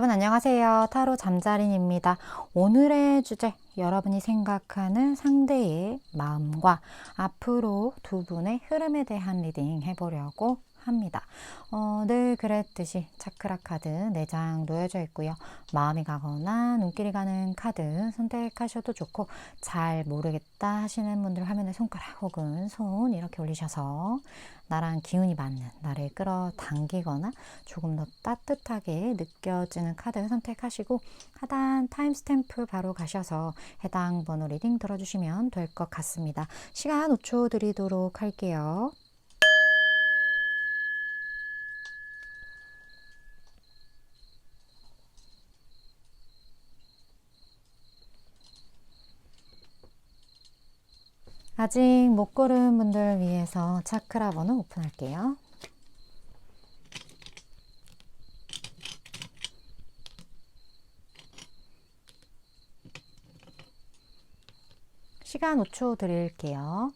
여러분 안녕하세요. 타로 잠자린입니다. 오늘의 주제, 여러분이 생각하는 상대의 마음과 앞으로 두 분의 흐름에 대한 리딩 해보려고 합니다. 늘 그랬듯이 차크라 카드 4장 놓여져 있고요. 마음이 가거나 눈길이 가는 카드 선택하셔도 좋고, 잘 모르겠다 하시는 분들 화면에 손가락 혹은 손 이렇게 올리셔서 나랑 기운이 맞는, 나를 끌어당기거나 조금 더 따뜻하게 느껴지는 카드 선택하시고, 하단 타임스탬프 바로 가셔서 해당 번호 리딩 들어주시면 될 것 같습니다. 시간 5초 드리도록 할게요. 아직 못 고른 분들 위해서 차크라 번호 오픈할게요. 시간 5초 드릴게요.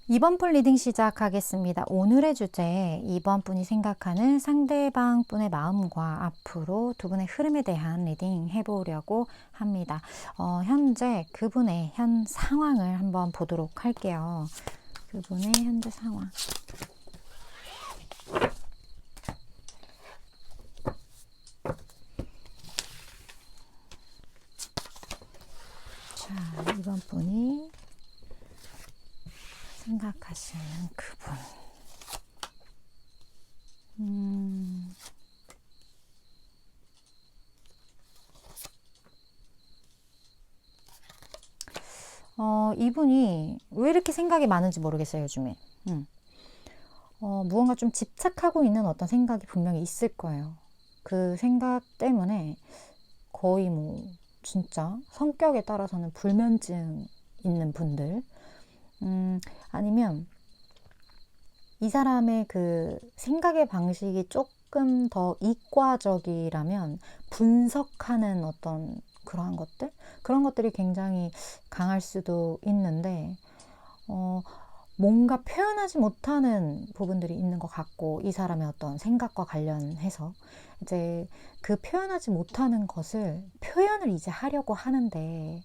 이번 분 리딩 시작하겠습니다. 오늘의 주제, 이번 분이 생각하는 상대방 분의 마음과 앞으로 두 분의 흐름에 대한 리딩 해보려고 합니다. 현재 그분의 현 상황을 한번 보도록 할게요. 그분의 현재 상황. 자, 이번 분이 생각하시는 그분. 이분이 왜 이렇게 생각이 많은지 모르겠어요, 요즘에. 무언가 좀 집착하고 있는 어떤 생각이 분명히 있을 거예요. 그 생각 때문에 거의 진짜 성격에 따라서는 불면증 있는 분들, 아니면 이 사람의 그 생각의 방식이 조금 더 이과적이라면 분석하는 어떤 그러한 것들? 그런 것들이 굉장히 강할 수도 있는데, 뭔가 표현하지 못하는 부분들이 있는 것 같고, 이 사람의 어떤 생각과 관련해서 이제 그 표현하지 못하는 것을 표현을 이제 하려고 하는데,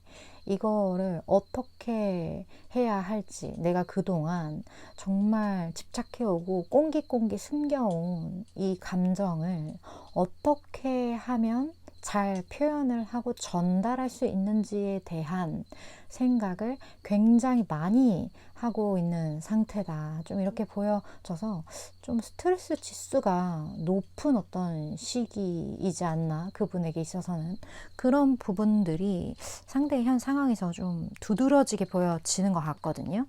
이거를 어떻게 해야 할지, 내가 그동안 정말 집착해오고 꽁기꽁기 숨겨온 이 감정을 어떻게 하면 잘 표현을 하고 전달할 수 있는지에 대한 생각을 굉장히 많이 하고 있는 상태다. 좀 이렇게 보여져서 좀 스트레스 지수가 높은 어떤 시기이지 않나, 그분에게 있어서는. 그런 부분들이 상대의 현 상황에서 좀 두드러지게 보여지는 것 같거든요.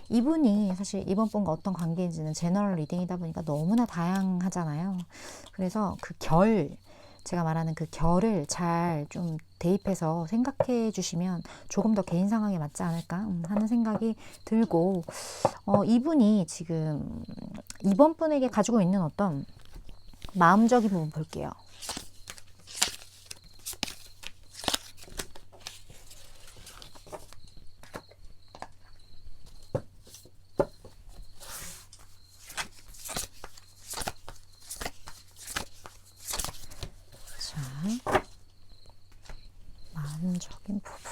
이분이 사실 이번 분과 어떤 관계인지는 제너럴 리딩이다 보니까 너무나 다양하잖아요. 그래서 제가 말하는 그 결을 잘 좀 대입해서 생각해 주시면 조금 더 개인 상황에 맞지 않을까 하는 생각이 들고, 이분이 지금 이번 분에게 가지고 있는 어떤 마음적인 부분 볼게요. 자, 마음적인 부분.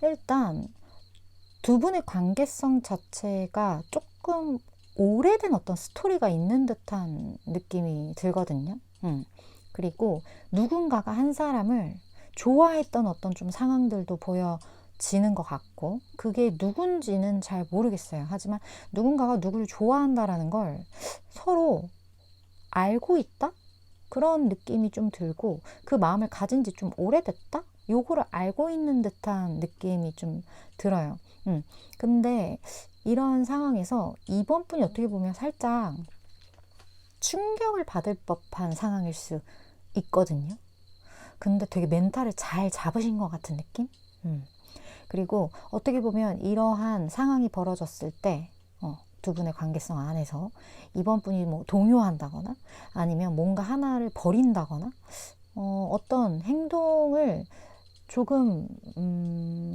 일단 두 분의 관계성 자체가 조금 오래된 어떤 스토리가 있는 듯한 느낌이 들거든요. 그리고 누군가가 한 사람을 좋아했던 어떤 좀 상황들도 보여지는 것 같고, 그게 누군지는 잘 모르겠어요. 하지만 누군가가 누구를 좋아한다라는 걸 서로 알고 있다? 그런 느낌이 좀 들고, 그 마음을 가진 지 좀 오래됐다? 요거를 알고 있는 듯한 느낌이 좀 들어요. 근데 이런 상황에서 이번 분이 어떻게 보면 살짝 충격을 받을 법한 상황일 수 있거든요. 근데 되게 멘탈을 잘 잡으신 것 같은 느낌? 그리고 어떻게 보면 이러한 상황이 벌어졌을 때, 두 분의 관계성 안에서 이번 분이 뭐 동요한다거나 아니면 뭔가 하나를 버린다거나, 어떤 행동을 조금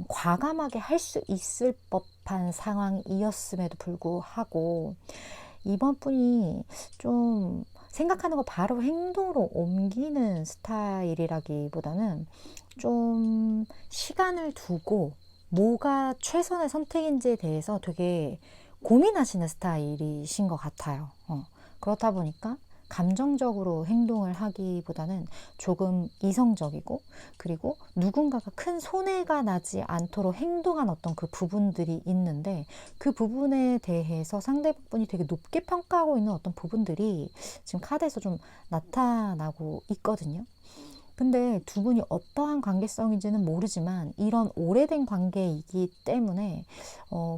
과감하게 할 수 있을 법한 상황이었음에도 불구하고 이번 분이 좀 생각하는 거 바로 행동으로 옮기는 스타일이라기보다는 좀 시간을 두고 뭐가 최선의 선택인지에 대해서 되게 고민하시는 스타일이신 것 같아요. 그렇다 보니까 감정적으로 행동을 하기보다는 조금 이성적이고, 그리고 누군가가 큰 손해가 나지 않도록 행동한 어떤 그 부분들이 있는데, 그 부분에 대해서 상대분이 되게 높게 평가하고 있는 어떤 부분들이 지금 카드에서 좀 나타나고 있거든요. 근데 두 분이 어떠한 관계성인지는 모르지만 이런 오래된 관계이기 때문에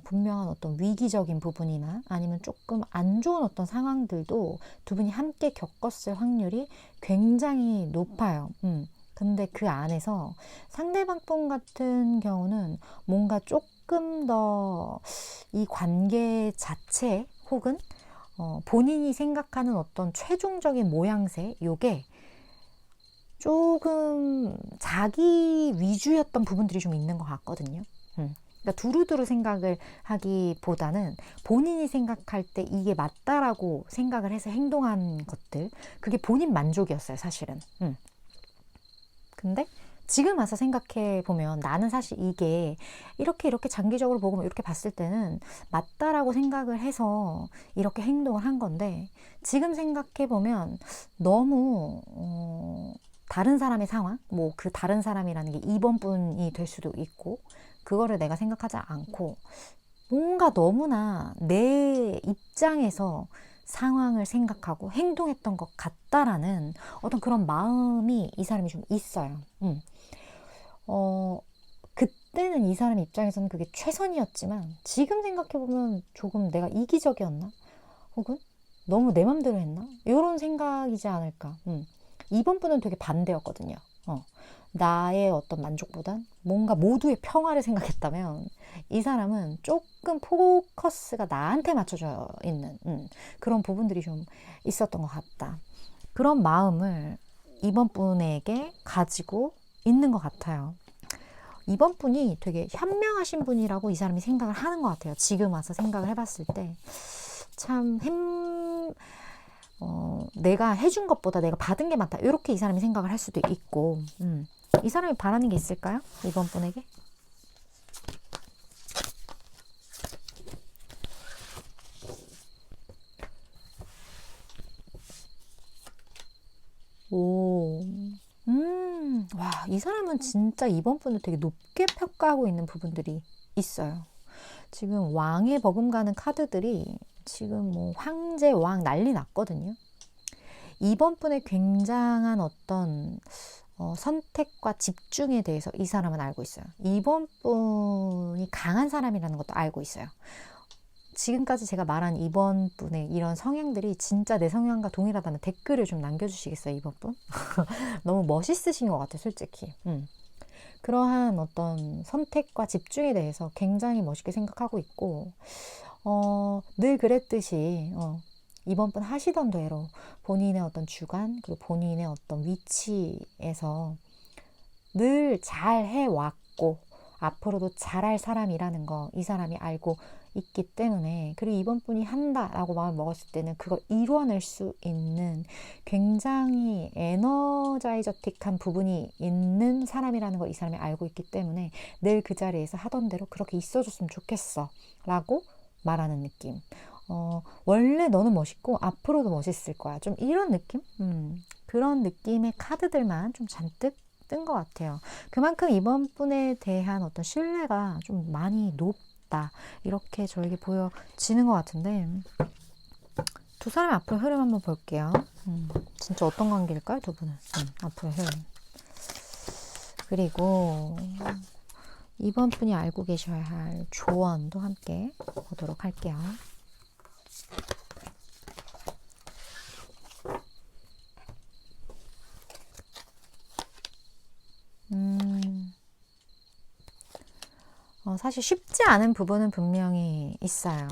분명한 어떤 위기적인 부분이나 아니면 조금 안 좋은 어떤 상황들도 두 분이 함께 겪었을 확률이 굉장히 높아요. 근데 그 안에서 상대방 분 같은 경우는 뭔가 조금 더 이 관계 자체 혹은 본인이 생각하는 어떤 최종적인 모양새, 요게 조금 자기 위주였던 부분들이 좀 있는 것 같거든요. 그러니까 두루두루 생각을 하기보다는 본인이 생각할 때 이게 맞다라고 생각을 해서 행동한 것들, 그게 본인 만족이었어요, 사실은. 근데 지금 와서 생각해 보면 나는 사실 이게 이렇게 장기적으로 보고 이렇게 봤을 때는 맞다라고 생각을 해서 이렇게 행동을 한 건데, 지금 생각해 보면 너무 다른 사람의 상황, 뭐 그 다른 사람이라는 게 2번 분이 될 수도 있고, 그거를 내가 생각하지 않고 뭔가 너무나 내 입장에서 상황을 생각하고 행동했던 것 같다라는 어떤 그런 마음이 이 사람이 좀 있어요. 그때는 이 사람 입장에서는 그게 최선이었지만 지금 생각해보면 조금 내가 이기적이었나? 혹은 너무 내 맘대로 했나? 이런 생각이지 않을까. 2번 분은 되게 반대였거든요. 나의 어떤 만족보단 뭔가 모두의 평화를 생각했다면 이 사람은 조금 포커스가 나한테 맞춰져 있는 그런 부분들이 좀 있었던 것 같다. 그런 마음을 이번 분에게 가지고 있는 것 같아요. 이번 분이 되게 현명하신 분이라고 이 사람이 생각을 하는 것 같아요. 지금 와서 생각을 해봤을 때 참 내가 해준 것보다 내가 받은 게 많다, 이렇게 이 사람이 생각을 할 수도 있고, 이 사람이 바라는 게 있을까요? 이번 분에게? 오, 와, 이 사람은 진짜 이번 분을 되게 높게 평가하고 있는 부분들이 있어요. 지금 왕에 버금가는 카드들이 지금 뭐 황제, 왕 난리 났거든요. 이번 분의 굉장한 어떤 선택과 집중에 대해서 이 사람은 알고 있어요. 이번 분이 강한 사람이라는 것도 알고 있어요. 지금까지 제가 말한 이번 분의 이런 성향들이 진짜 내 성향과 동일하다면 댓글을 좀 남겨주시겠어요, 이번 분? 너무 멋있으신 것 같아요, 솔직히. 그러한 어떤 선택과 집중에 대해서 굉장히 멋있게 생각하고 있고, 늘 그랬듯이 이번 분 하시던 대로 본인의 어떤 주관, 그리고 본인의 어떤 위치에서 늘 잘 해왔고 앞으로도 잘할 사람이라는 거 이 사람이 알고 있기 때문에, 그리고 이번 분이 한다라고 마음을 먹었을 때는 그걸 이루어낼 수 있는 굉장히 에너자이저틱한 부분이 있는 사람이라는 걸 이 사람이 알고 있기 때문에 늘 그 자리에서 하던 대로 그렇게 있어줬으면 좋겠어 라고 말하는 느낌. 원래 너는 멋있고 앞으로도 멋있을 거야, 좀 이런 느낌? 그런 느낌의 카드들만 좀 잔뜩 뜬 것 같아요. 그만큼 이번 분에 대한 어떤 신뢰가 좀 많이 높다, 이렇게 저에게 보여지는 것 같은데, 두 사람의 앞으로 흐름 한번 볼게요. 진짜 어떤 관계일까요, 두 분은? 앞으로 흐름. 그리고 이번 분이 알고 계셔야 할 조언도 함께 보도록 할게요. 사실 쉽지 않은 부분은 분명히 있어요.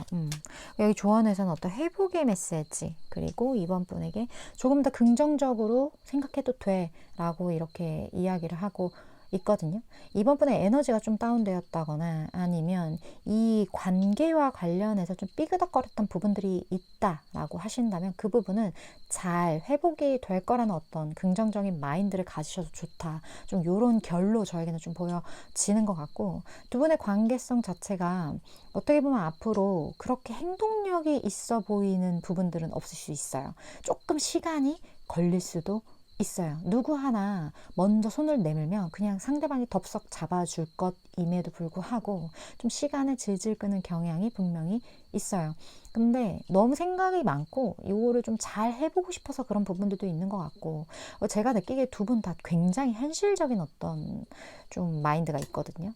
여기 조언에서는 어떤 회복의 메시지, 그리고 이번 분에게 조금 더 긍정적으로 생각해도 돼 라고 이렇게 이야기를 하고 있거든요. 이번 분의 에너지가 좀 다운되었다거나 아니면 이 관계와 관련해서 좀 삐그덕거렸던 부분들이 있다라고 하신다면 그 부분은 잘 회복이 될 거라는 어떤 긍정적인 마인드를 가지셔도 좋다. 좀 요런 결로 저에게는 좀 보여지는 것 같고, 두 분의 관계성 자체가 어떻게 보면 앞으로 그렇게 행동력이 있어 보이는 부분들은 없을 수 있어요. 조금 시간이 걸릴 수도 있어요. 누구 하나 먼저 손을 내밀면 그냥 상대방이 덥석 잡아줄 것임에도 불구하고 좀 시간을 질질 끄는 경향이 분명히 있어요. 근데 너무 생각이 많고 이거를 좀 잘 해보고 싶어서 그런 부분들도 있는 것 같고, 제가 느끼기에 두 분 다 굉장히 현실적인 어떤 좀 마인드가 있거든요.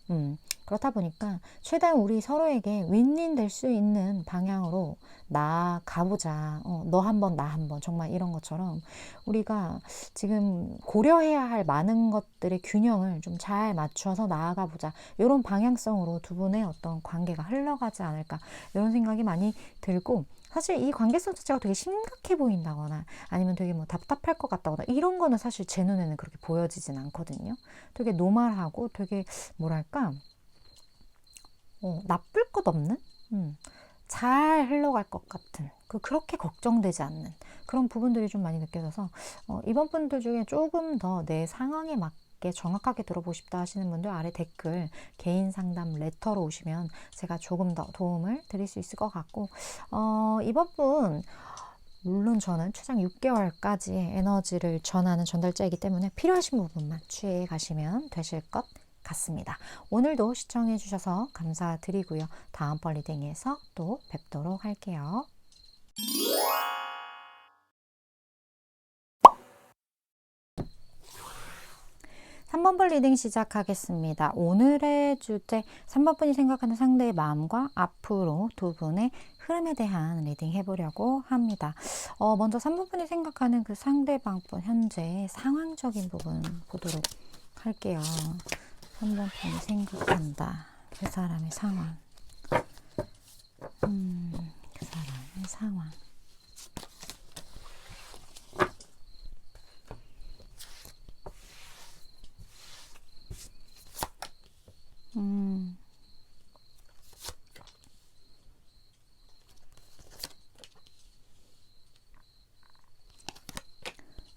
그렇다 보니까 최대한 우리 서로에게 윈윈 될 수 있는 방향으로 나가보자. 너 한 번, 나 한 번. 정말 이런 것처럼 우리가 지금 고려해야 할 많은 것들의 균형을 좀 잘 맞춰서 나아가 보자. 이런 방향성으로 두 분의 어떤 관계가 흘러가지 않을까. 이런 생각이 많이 들고, 사실 이 관계성 자체가 되게 심각해 보인다거나 아니면 되게 뭐 답답할 것 같다거나 이런 거는 사실 제 눈에는 그렇게 보여지진 않거든요. 되게 노멀하고 되게 뭐랄까, 나쁠 것 없는? 잘 흘러갈 것 같은, 그렇게 걱정되지 않는 그런 부분들이 좀 많이 느껴져서, 이번 분들 중에 조금 더 내 상황에 맞게 정확하게 들어보고 싶다 하시는 분들 아래 댓글 개인 상담 레터로 오시면 제가 조금 더 도움을 드릴 수 있을 것 같고, 이번 분 물론 저는 최장 6개월까지 에너지를 전하는 전달자이기 때문에 필요하신 부분만 취해 가시면 되실 것 같습니다. 오늘도 시청해 주셔서 감사드리고요. 다음번 리딩에서 또 뵙도록 할게요. 3번 번 리딩 시작하겠습니다. 오늘의 주제, 3번 분이 생각하는 상대의 마음과 앞으로 두 분의 흐름에 대한 리딩 해보려고 합니다. 먼저 3번 분이 생각하는 그 상대방 분 현재 상황적인 부분 보도록 할게요. 3번 분이 생각한다. 그 사람의 상황. 그 사람의 상황.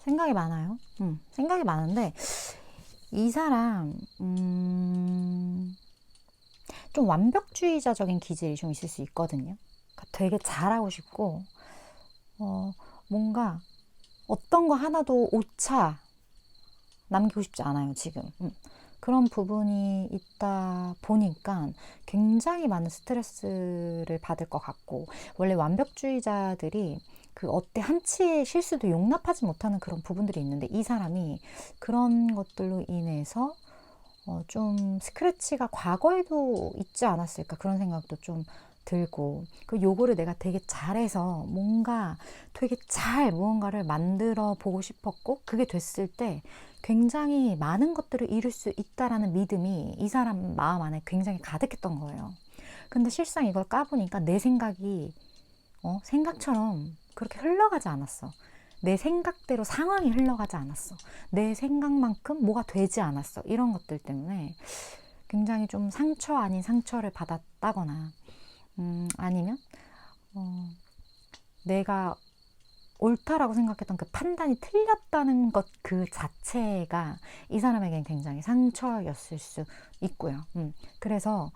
생각이 많아요. 생각이 많은데 이 사람 좀 완벽주의자적인 기질이 좀 있을 수 있거든요. 그러니까 되게 잘하고 싶고 뭔가 어떤 거 하나도 오차 남기고 싶지 않아요, 지금. 그런 부분이 있다 보니까 굉장히 많은 스트레스를 받을 것 같고, 원래 완벽주의자들이 그 어때 한치의 실수도 용납하지 못하는 그런 부분들이 있는데, 이 사람이 그런 것들로 인해서 좀 스크래치가 과거에도 있지 않았을까, 그런 생각도 좀 들고, 그 요거를 내가 되게 잘해서 뭔가 되게 잘 무언가를 만들어 보고 싶었고, 그게 됐을 때 굉장히 많은 것들을 이룰 수 있다라는 믿음이 이 사람 마음 안에 굉장히 가득했던 거예요. 근데 실상 이걸 까보니까 내 생각이 생각처럼 그렇게 흘러가지 않았어. 내 생각대로 상황이 흘러가지 않았어. 내 생각만큼 뭐가 되지 않았어. 이런 것들 때문에 굉장히 좀 상처 아닌 상처를 받았다거나, 아니면 내가 옳다라고 생각했던 그 판단이 틀렸다는 것 그 자체가 이 사람에겐 굉장히 상처였을 수 있고요. 그래서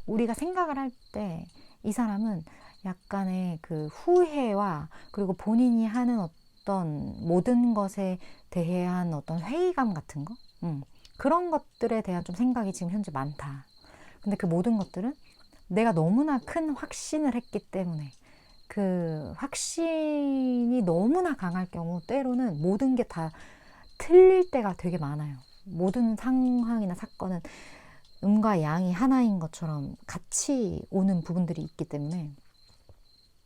우리가 생각을 할 때 이 사람은 약간의 그 후회와, 그리고 본인이 하는 어떤 모든 것에 대한 어떤 회의감 같은 거, 그런 것들에 대한 좀 생각이 지금 현재 많다. 근데 그 모든 것들은 내가 너무나 큰 확신을 했기 때문에 그 확신이 너무나 강할 경우 때로는 모든 게 다 틀릴 때가 되게 많아요. 모든 상황이나 사건은 음과 양이 하나인 것처럼 같이 오는 부분들이 있기 때문에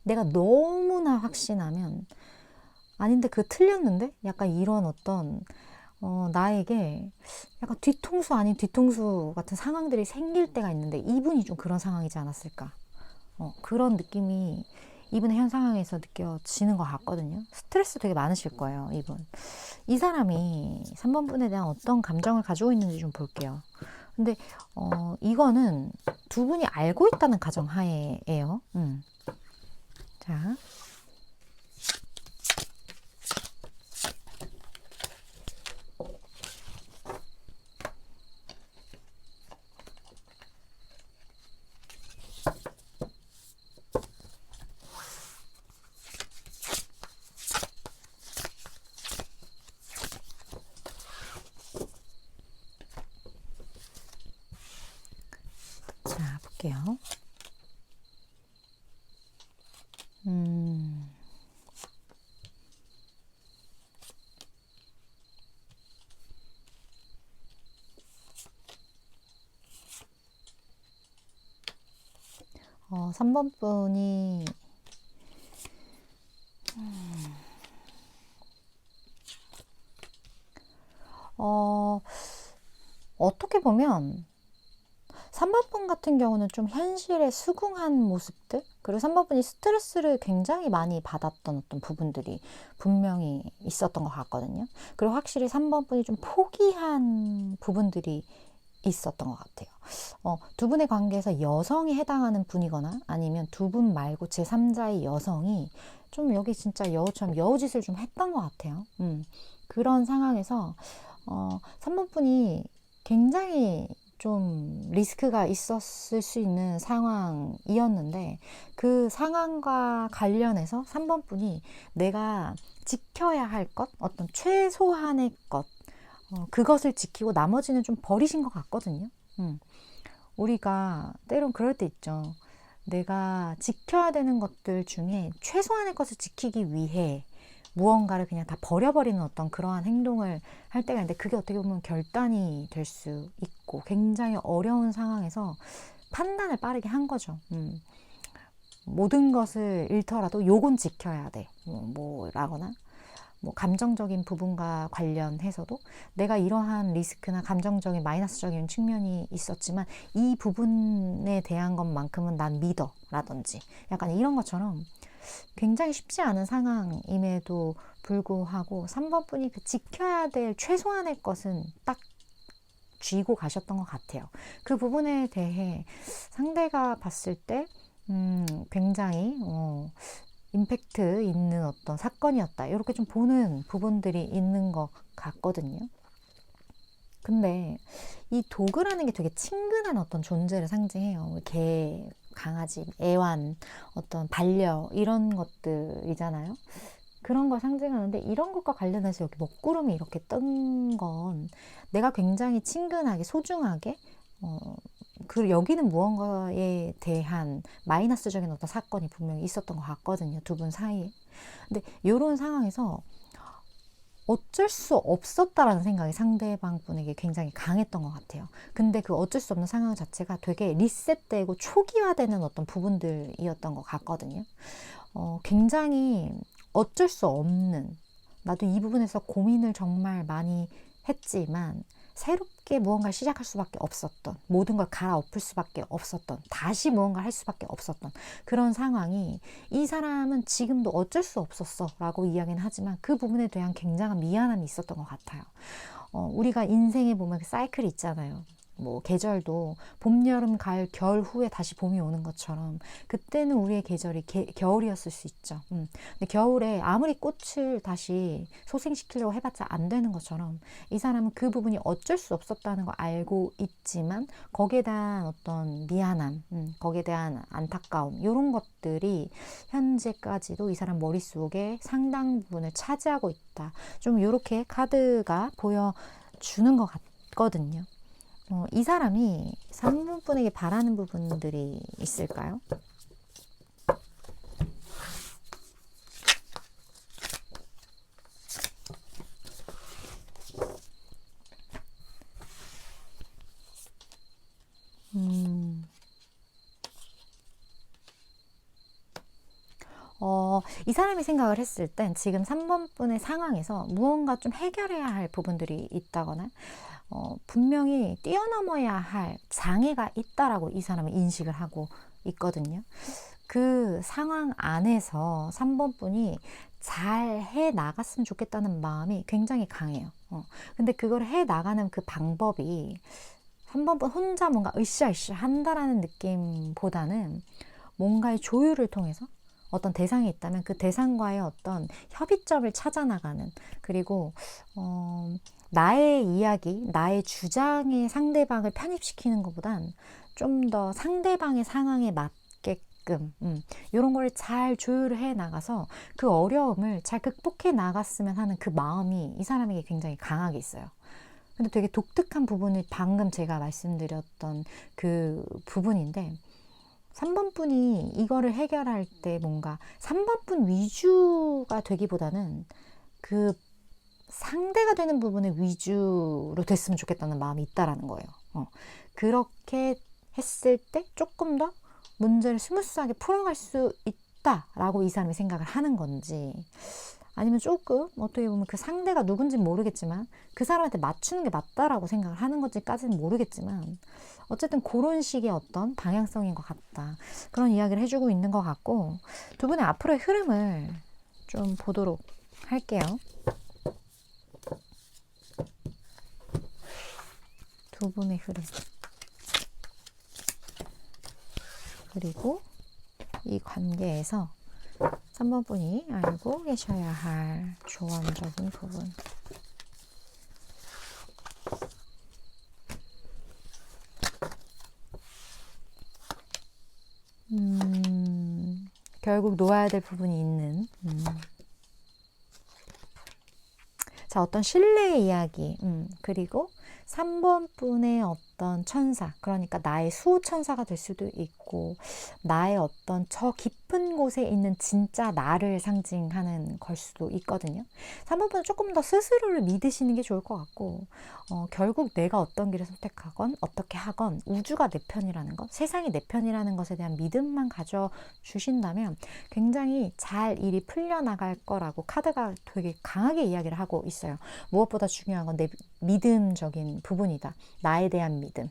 내가 너무나 확신하면 아닌데 그거 틀렸는데? 약간 이런 어떤 나에게 약간 뒤통수 아닌 뒤통수 같은 상황들이 생길 때가 있는데 이분이 좀 그런 상황이지 않았을까. 그런 느낌이 이분의 현 상황에서 느껴지는 것 같거든요. 스트레스 되게 많으실 거예요, 이분. 이 사람이 3번 분에 대한 어떤 감정을 가지고 있는지 좀 볼게요. 근데 이거는 두 분이 알고 있다는 가정하에예요. 자, 볼게요. 3번 분이 어떻게 보면 3번 분 같은 경우는 좀 현실에 수긍한 모습들, 그리고 3번 분이 스트레스를 굉장히 많이 받았던 어떤 부분들이 분명히 있었던 것 같거든요. 그리고 확실히 3번 분이 좀 포기한 부분들이 있었던 것 같아요. 두 분의 관계에서 여성이 해당하는 분이거나 아니면 두 분 말고 제3자의 여성이 좀 여기 진짜 여우처럼 여우짓을 좀 했던 것 같아요. 그런 상황에서 3번 분이 굉장히 좀 리스크가 있었을 수 있는 상황이었는데 그 상황과 관련해서 3번 분이 내가 지켜야 할 것, 어떤 최소한의 것, 그것을 지키고 나머지는 좀 버리신 것 같거든요. 우리가 때론 그럴 때 있죠. 내가 지켜야 되는 것들 중에 최소한의 것을 지키기 위해 무언가를 그냥 다 버려버리는 어떤 그러한 행동을 할 때가 있는데 그게 어떻게 보면 결단이 될 수 있고 굉장히 어려운 상황에서 판단을 빠르게 한 거죠. 모든 것을 잃더라도 요건 지켜야 돼. 뭐라거나 뭐 감정적인 부분과 관련해서도 내가 이러한 리스크나 감정적인 마이너스적인 측면이 있었지만 이 부분에 대한 것만큼은 난 믿어 라든지 약간 이런 것처럼 굉장히 쉽지 않은 상황임에도 불구하고 3번 분이 그 지켜야 될 최소한의 것은 딱 쥐고 가셨던 것 같아요. 그 부분에 대해 상대가 봤을 때 굉장히 임팩트 있는 어떤 사건이었다. 이렇게 좀 보는 부분들이 있는 것 같거든요. 근데 이 도그라는 게 되게 친근한 어떤 존재를 상징해요. 개, 강아지, 애완, 어떤 반려 이런 것들이잖아요. 그런 걸 상징하는데 이런 것과 관련해서 여기 먹구름이 이렇게 뜬 건 내가 굉장히 친근하게 소중하게 그 여기는 무언가에 대한 마이너스적인 어떤 사건이 분명히 있었던 것 같거든요. 두 분 사이에. 근데 이런 상황에서 어쩔 수 없었다라는 생각이 상대방 분에게 굉장히 강했던 것 같아요. 근데 그 어쩔 수 없는 상황 자체가 되게 리셋되고 초기화되는 어떤 부분들이었던 것 같거든요. 굉장히 어쩔 수 없는, 나도 이 부분에서 고민을 정말 많이 했지만 새롭게 무언가를 시작할 수밖에 없었던, 모든 걸 갈아엎을 수밖에 없었던, 다시 무언가를 할 수밖에 없었던 그런 상황이 이 사람은 지금도 어쩔 수 없었어 라고 이야기는 하지만 그 부분에 대한 굉장한 미안함이 있었던 것 같아요. 우리가 인생에 보면 그 사이클이 있잖아요. 뭐 계절도 봄, 여름, 가을, 겨울 후에 다시 봄이 오는 것처럼 그때는 우리의 계절이 겨울이었을 수 있죠. 근데 겨울에 아무리 꽃을 다시 소생시키려고 해봤자 안 되는 것처럼 이 사람은 그 부분이 어쩔 수 없었다는 걸 알고 있지만 거기에 대한 어떤 미안함, 거기에 대한 안타까움 이런 것들이 현재까지도 이 사람 머릿속에 상당 부분을 차지하고 있다. 좀 이렇게 카드가 보여주는 것 같거든요. 이 사람이 3분 분에게 바라는 부분들이 있을까요? 이 사람이 생각을 했을 땐 지금 3번 분의 상황에서 무언가 좀 해결해야 할 부분들이 있다거나 분명히 뛰어넘어야 할 장애가 있다라고 이 사람은 인식을 하고 있거든요. 그 상황 안에서 3번 분이 잘 해 나갔으면 좋겠다는 마음이 굉장히 강해요. 근데 그걸 해 나가는 그 방법이 3번 분 혼자 뭔가 으쌰으쌰 한다라는 느낌보다는 뭔가의 조율을 통해서 어떤 대상이 있다면 그 대상과의 어떤 협의점을 찾아 나가는, 그리고 나의 이야기, 나의 주장에 상대방을 편입시키는 것보단 좀 더 상대방의 상황에 맞게끔 이런 걸 잘 조율해 나가서 그 어려움을 잘 극복해 나갔으면 하는 그 마음이 이 사람에게 굉장히 강하게 있어요. 근데 되게 독특한 부분이 방금 제가 말씀드렸던 그 부분인데, 3번 분이 이거를 해결할 때 뭔가 3번 분 위주가 되기보다는 그 상대가 되는 부분의 위주로 됐으면 좋겠다는 마음이 있다라는 거예요. 그렇게 했을 때 조금 더 문제를 스무스하게 풀어갈 수 있다라고 이 사람이 생각을 하는 건지, 아니면 조금 어떻게 보면 그 상대가 누군지는 모르겠지만 그 사람한테 맞추는 게 맞다라고 생각을 하는 건지까지는 모르겠지만, 어쨌든 그런 식의 어떤 방향성인 것 같다, 그런 이야기를 해주고 있는 것 같고, 두 분의 앞으로의 흐름을 좀 보도록 할게요. 두 분의 흐름, 그리고 이 관계에서 3번 분이 알고 계셔야 할 조언적인 부분. 결국 놓아야 될 부분이 있는. 자, 어떤 신뢰의 이야기, 그리고 3번 분의 어떤 천사, 그러니까 나의 수호천사가 될 수도 있고, 나의 어떤 저 깊은 곳에 있는 진짜 나를 상징하는 걸 수도 있거든요. 3번 분은 조금 더 스스로를 믿으시는 게 좋을 것 같고, 결국 내가 어떤 길을 선택하건 어떻게 하건 우주가 내 편이라는 것, 세상이 내 편이라는 것에 대한 믿음만 가져주신다면 굉장히 잘 일이 풀려나갈 거라고 카드가 되게 강하게 이야기를 하고 있어요. 무엇보다 중요한 건 내 믿음적인 부분이다. 나에 대한 믿음,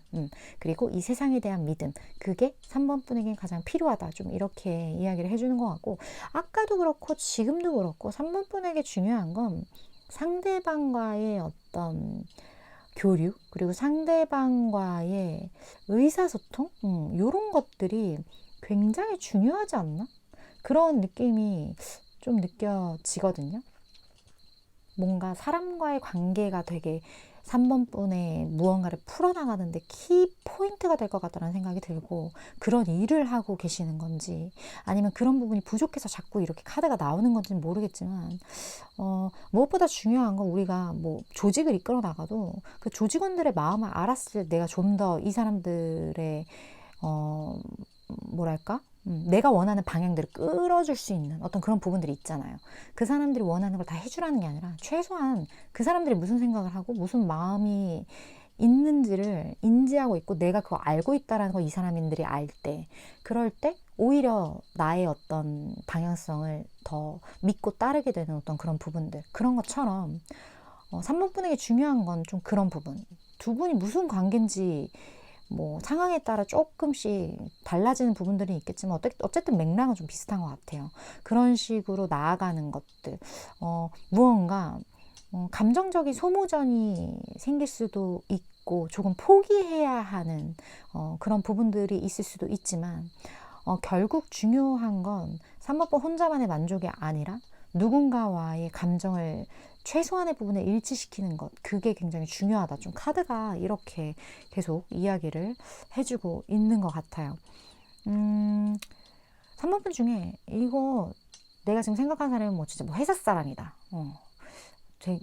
그리고 이 세상에 대한 믿음, 그게 3번 분에게 가장 필요하다. 좀 이렇게 이야기를 해주는 것 같고, 아까도 그렇고 지금도 그렇고 3번 분에게 중요한 건 상대방과의 어떤 교류, 그리고 상대방과의 의사소통, 이런 것들이 굉장히 중요하지 않나? 그런 느낌이 좀 느껴지거든요. 뭔가 사람과의 관계가 되게 3번 분의 무언가를 풀어나가는데 키 포인트가 될 것 같다는 생각이 들고, 그런 일을 하고 계시는 건지 아니면 그런 부분이 부족해서 자꾸 이렇게 카드가 나오는 건지는 모르겠지만, 무엇보다 중요한 건 우리가 뭐 조직을 이끌어 나가도 그 조직원들의 마음을 알았을 때 내가 좀 더 이 사람들의 뭐랄까? 내가 원하는 방향대로 끌어줄 수 있는 어떤 그런 부분들이 있잖아요. 그 사람들이 원하는 걸 다 해주라는 게 아니라 최소한 그 사람들이 무슨 생각을 하고 무슨 마음이 있는지를 인지하고 있고 내가 그거 알고 있다라는 걸 이 사람들이 알 때, 그럴 때 오히려 나의 어떤 방향성을 더 믿고 따르게 되는 어떤 그런 부분들, 그런 것처럼 3번 분에게 중요한 건 좀 그런 부분. 두 분이 무슨 관계인지 뭐 상황에 따라 조금씩 달라지는 부분들이 있겠지만 어쨌든 맥락은 좀 비슷한 것 같아요. 그런 식으로 나아가는 것들, 무언가 감정적인 소모전이 생길 수도 있고 조금 포기해야 하는 그런 부분들이 있을 수도 있지만, 결국 중요한 건 3번번 혼자만의 만족이 아니라 누군가와의 감정을 최소한의 부분에 일치시키는 것, 그게 굉장히 중요하다. 좀 카드가 이렇게 계속 이야기를 해주고 있는 것 같아요. 3번분 중에 이거 내가 지금 생각하는 사람은 뭐 진짜 뭐 회사 사람이다.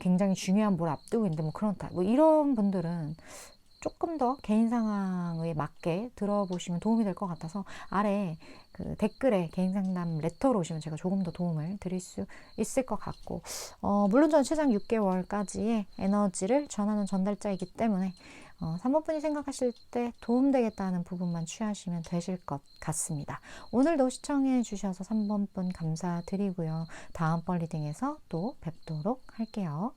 굉장히 중요한 뭘 앞두고 있는데 뭐 그렇다. 뭐 이런 분들은 조금 더 개인 상황에 맞게 들어보시면 도움이 될 것 같아서 아래 그 댓글에 개인 상담 레터로 오시면 제가 조금 더 도움을 드릴 수 있을 것 같고, 물론 저는 최장 6개월까지의 에너지를 전하는 전달자이기 때문에 3번 분이 생각하실 때 도움되겠다는 부분만 취하시면 되실 것 같습니다. 오늘도 시청해 주셔서 3번 분 감사드리고요. 다음번 리딩에서 또 뵙도록 할게요.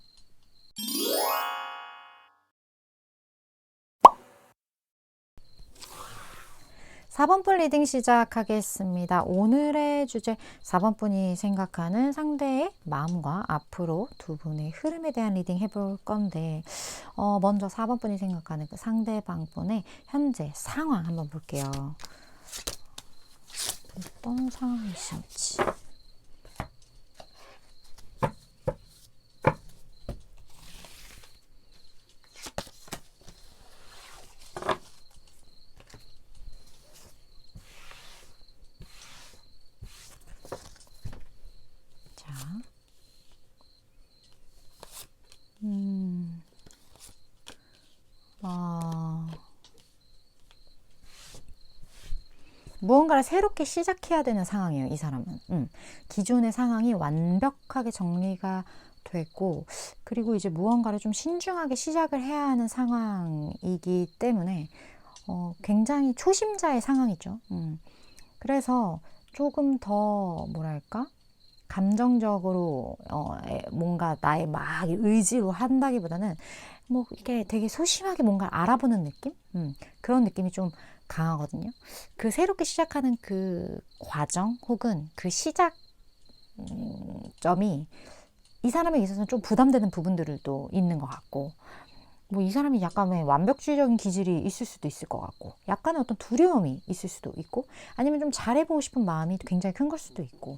4번 분 리딩 시작하겠습니다. 오늘의 주제 4번 분이 생각하는 상대의 마음과 앞으로 두 분의 흐름에 대한 리딩 해볼 건데 먼저 4번 분이 생각하는 그 상대방 분의 현재 상황 한번 볼게요. 어떤 상황이신지. 무언가를 새롭게 시작해야 되는 상황이에요. 이 사람은. 기존의 상황이 완벽하게 정리가 됐고, 그리고 이제 무언가를 좀 신중하게 시작을 해야 하는 상황이기 때문에 굉장히 초심자의 상황이죠. 그래서 조금 더 뭐랄까? 감정적으로 뭔가 나의 막 의지로 한다기보다는 뭐 이렇게 되게 소심하게 뭔가 알아보는 느낌? 그런 느낌이 좀 강하거든요. 그 새롭게 시작하는 그 과정 혹은 그 시작 점이 이 사람에게 있어서는 좀 부담되는 부분들도 있는 것 같고, 뭐 이 사람이 약간의 완벽주의적인 기질이 있을 수도 있을 것 같고, 약간의 어떤 두려움이 있을 수도 있고, 아니면 좀 잘해보고 싶은 마음이 굉장히 큰 걸 수도 있고,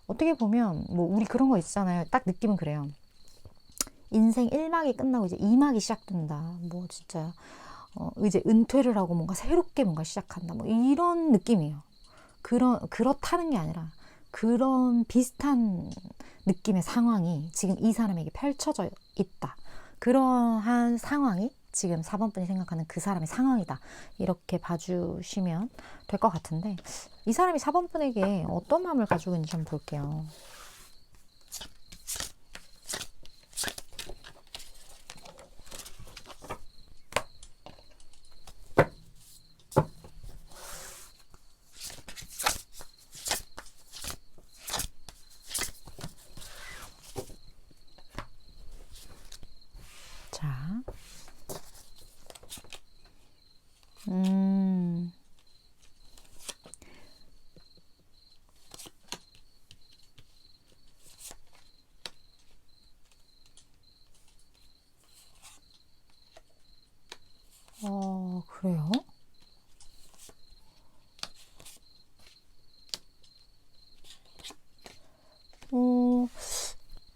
어떻게 보면 뭐 우리 그런 거 있잖아요. 딱 느낌은 그래요. 인생 1막이 끝나고 이제 2막이 시작된다. 뭐 진짜 이제 은퇴를 하고 뭔가 새롭게 뭔가 시작한다. 뭐 이런 느낌이에요. 그렇다는 게 아니라 그런 비슷한 느낌의 상황이 지금 이 사람에게 펼쳐져 있다. 그러한 상황이 지금 4번 분이 생각하는 그 사람의 상황이다. 이렇게 봐주시면 될 것 같은데, 이 사람이 4번 분에게 어떤 마음을 가지고 있는지 한번 볼게요. 자, 그래요?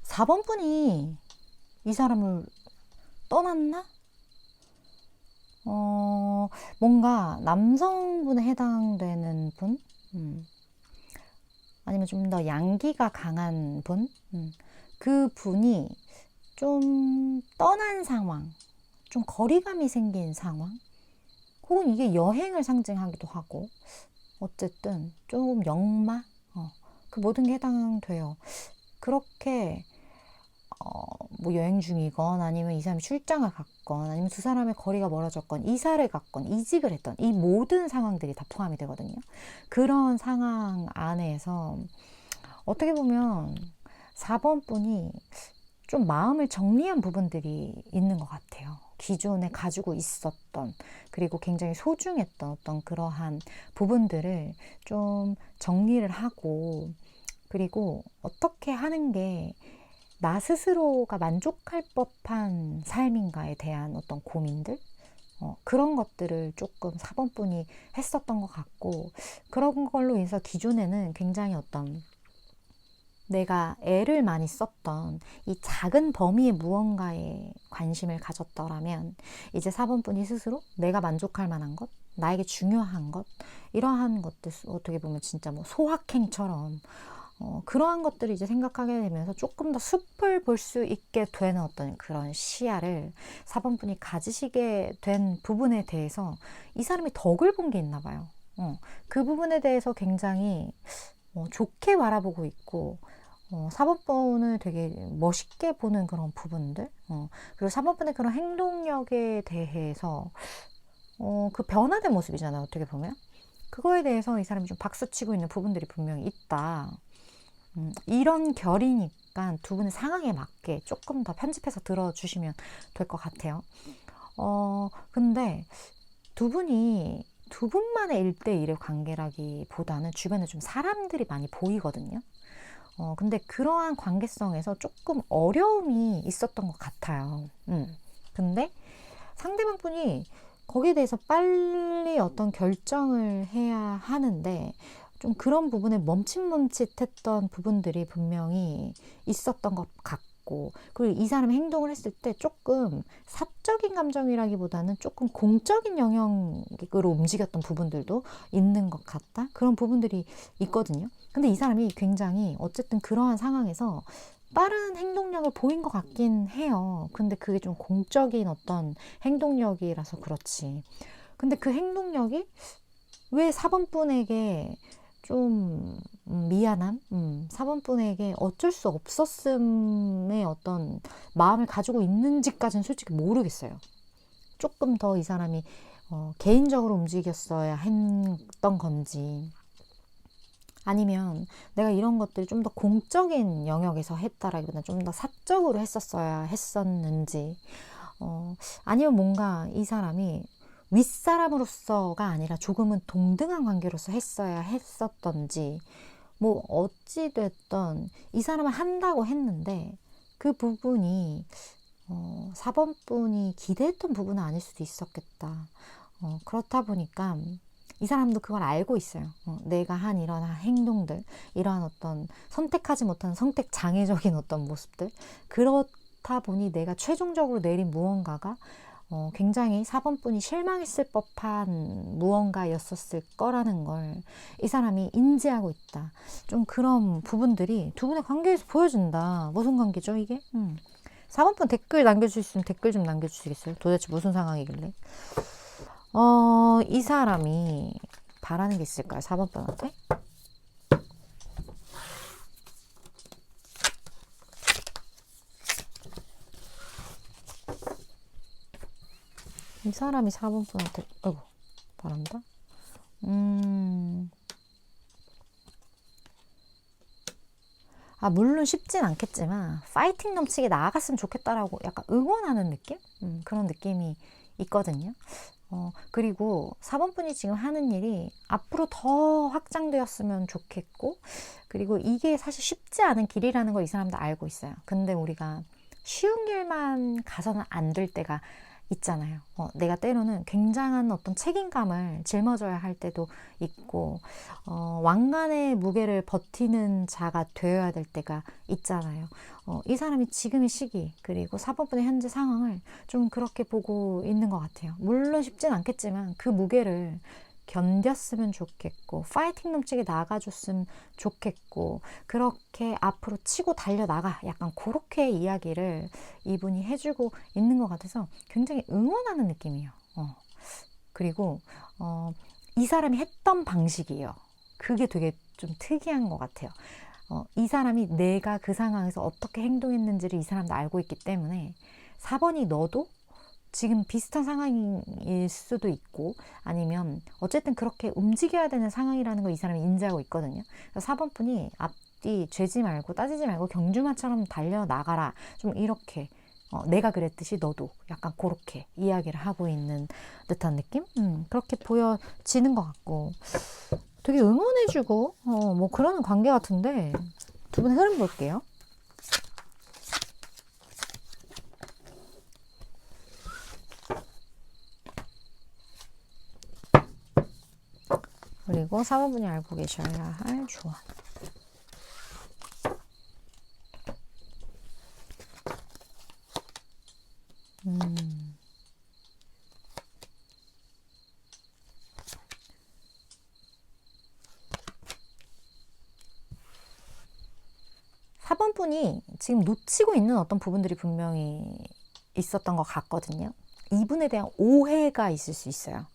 4번 분이 이 사람을 떠났나? 뭔가 남성분에 해당되는 분? 아니면 좀 더 양기가 강한 분? 그 분이 좀 떠난 상황, 좀 거리감이 생긴 상황, 혹은 이게 여행을 상징하기도 하고, 어쨌든 좀 역마? 그 모든 게 해당돼요. 그렇게 뭐 여행 중이건, 아니면 이 사람이 출장을 갔건, 아니면 두 사람의 거리가 멀어졌건, 이사를 갔건, 이직을 했던, 이 모든 상황들이 다 포함이 되거든요. 그런 상황 안에서 어떻게 보면 4번 분이 좀 마음을 정리한 부분들이 있는 것 같아요. 기존에 가지고 있었던, 그리고 굉장히 소중했던 어떤 그러한 부분들을 좀 정리를 하고, 그리고 어떻게 하는 게 나 스스로가 만족할 법한 삶인가에 대한 어떤 고민들, 그런 것들을 조금 4번 분이 했었던 것 같고, 그런 걸로 인해서 기존에는 굉장히 어떤 내가 애를 많이 썼던 이 작은 범위의 무언가에 관심을 가졌더라면, 이제 4번 분이 스스로 내가 만족할 만한 것, 나에게 중요한 것, 이러한 것들, 어떻게 보면 진짜 뭐 소확행처럼 그러한 것들을 이제 생각하게 되면서 조금 더 숲을 볼 수 있게 되는 어떤 그런 시야를 4번 분이 가지시게 된 부분에 대해서 이 사람이 덕을 본 게 있나 봐요. 그 부분에 대해서 굉장히 좋게 바라보고 있고, 4번분을 되게 멋있게 보는 그런 부분들, 그리고 4번분의 그런 행동력에 대해서 그 변화된 모습이잖아요. 어떻게 보면 그거에 대해서 이 사람이 좀 박수치고 있는 부분들이 분명히 있다. 이런 결이니까 두 분의 상황에 맞게 조금 더 편집해서 들어주시면 될 것 같아요. 근데 두 분만의 1대1의 관계라기보다는 주변에 좀 사람들이 많이 보이거든요. 근데 그러한 관계성에서 조금 어려움이 있었던 것 같아요. 근데 상대방 분이 거기에 대해서 빨리 어떤 결정을 해야 하는데 좀 그런 부분에 멈칫멈칫했던 부분들이 분명히 있었던 것 같고, 그리고 이 사람이 행동을 했을 때 조금 사적인 감정이라기보다는 조금 공적인 영역으로 움직였던 부분들도 있는 것 같다. 그런 부분들이 있거든요. 근데 이 사람이 굉장히 어쨌든 그러한 상황에서 빠른 행동력을 보인 것 같긴 해요. 근데 그게 좀 공적인 어떤 행동력이라서 그렇지. 근데 그 행동력이 왜 4번분에게 좀 미안함? 4번분에게 어쩔 수 없었음의 어떤 마음을 가지고 있는지까지는 솔직히 모르겠어요. 조금 더 이 사람이 개인적으로 움직였어야 했던 건지, 아니면 내가 이런 것들을 좀 더 공적인 영역에서 했다라기보다는 좀 더 사적으로 했었어야 했었는지, 아니면 뭔가 이 사람이 윗사람으로서가 아니라 조금은 동등한 관계로서 했어야 했었던지, 뭐 어찌됐던 이 사람은 한다고 했는데 그 부분이 4번분이 기대했던 부분은 아닐 수도 있었겠다. 그렇다 보니까 이 사람도 그걸 알고 있어요. 내가 한 이런 행동들, 이러한 어떤 선택하지 못하는 선택 장애적인 어떤 모습들, 그렇다 보니 내가 최종적으로 내린 무언가가 굉장히 4번분이 실망했을 법한 무언가였었을 거라는 걸 이 사람이 인지하고 있다. 좀 그런 부분들이 두 분의 관계에서 보여준다. 무슨 관계죠, 이게? 4번분 댓글 남겨주실 수 있으면 댓글 좀 남겨주시겠어요? 도대체 무슨 상황이길래? 이 사람이 바라는 게 있을까요? 4번분한테? 이 사람이 4번분한테, 아이고, 바란다? 물론 쉽진 않겠지만, 파이팅 넘치게 나아갔으면 좋겠다라고 약간 응원하는 느낌? 그런 느낌이 있거든요. 그리고 4번분이 지금 하는 일이 앞으로 더 확장되었으면 좋겠고, 그리고 이게 사실 쉽지 않은 길이라는 걸 이 사람도 알고 있어요. 근데 우리가 쉬운 길만 가서는 안 될 때가 있잖아요. 내가 때로는 굉장한 어떤 책임감을 짊어져야 할 때도 있고, 왕관의 무게를 버티는 자가 되어야 될 때가 있잖아요. 이 사람이 지금의 시기, 그리고 4번분의 현재 상황을 좀 그렇게 보고 있는 것 같아요. 물론 쉽진 않겠지만 그 무게를 견뎠으면 좋겠고, 파이팅 넘치게 나가줬으면 좋겠고, 그렇게 앞으로 치고 달려나가, 약간 그렇게 이야기를 이분이 해주고 있는 것 같아서 굉장히 응원하는 느낌이에요. 그리고 이 사람이 했던 방식이에요. 그게 되게 좀 특이한 것 같아요. 이 사람이 내가 그 상황에서 어떻게 행동했는지를 이 사람도 알고 있기 때문에 4번이 너도 지금 비슷한 상황일 수도 있고, 아니면 어쨌든 그렇게 움직여야 되는 상황이라는 걸 이 사람이 인지하고 있거든요. 4번분이 앞뒤 죄지 말고 따지지 말고 경주마처럼 달려나가라, 좀 이렇게 내가 그랬듯이 너도 약간 그렇게 이야기를 하고 있는 듯한 느낌? 그렇게 보여지는 것 같고, 되게 응원해주고 뭐 그러는 관계 같은데, 두 분의 흐름 볼게요. 그리고 4번분이 알고 계셔야 할 조언. 4번분이 지금 놓치고 있는 어떤 부분들이 분명히 있었던 것 같거든요. 이분에 대한 오해가 있을 수 있어요.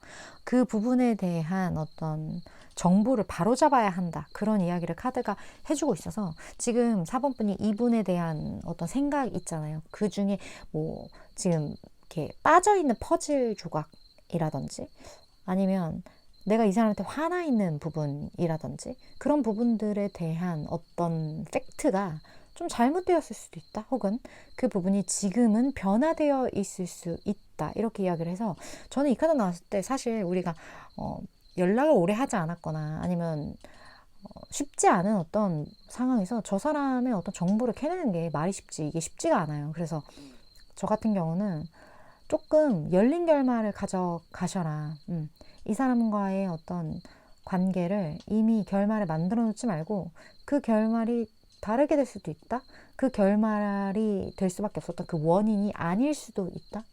그 부분에 대한 어떤 정보를 바로잡아야 한다. 그런 이야기를 카드가 해주고 있어서 지금 4번 분이 이분에 대한 어떤 생각 있잖아요. 그 중에 뭐 지금 이렇게 빠져있는 퍼즐 조각이라든지 아니면 내가 이 사람한테 화나 있는 부분이라든지 그런 부분들에 대한 어떤 팩트가 좀 잘못되었을 수도 있다. 혹은 그 부분이 지금은 변화되어 있을 수 있다. 이렇게 이야기를 해서 저는 이 카드 나왔을 때 사실 우리가 연락을 오래 하지 않았거나 아니면 쉽지 않은 어떤 상황에서 저 사람의 어떤 정보를 캐내는 게 말이 쉽지 이게 쉽지가 않아요. 그래서 저 같은 경우는 조금 열린 결말을 가져가셔라. 이 사람과의 어떤 관계를 이미 결말을 만들어 놓지 말고 그 결말이 다르게 될 수도 있다. 그 결말이 될 수밖에 없었던 그 원인이 아닐 수도 있다.